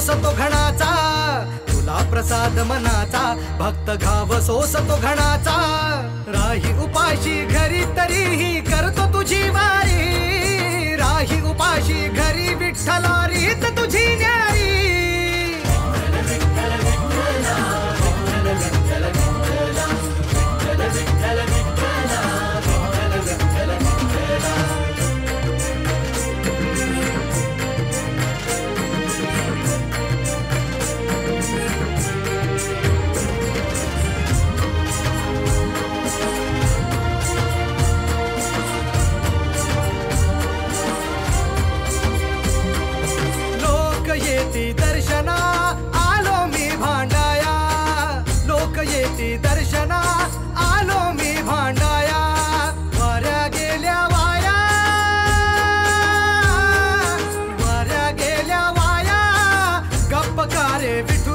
सोस तो घणाचा, तुला प्रसाद मनाचा, भक्त घाव सोस तो घणाचा. राही उपाशी घरी तरीही करतो तुझी वारी, राही उपाशी घरी विठ्ठला रीत तुझी न्यारी. दर्शना आलो मी भांडाया, लोक येती दर्शना आलो मी भांडाया. वाऱ्या गेल्या वाया, वाऱ्या गेल्या वाया, गप्प का रे विठू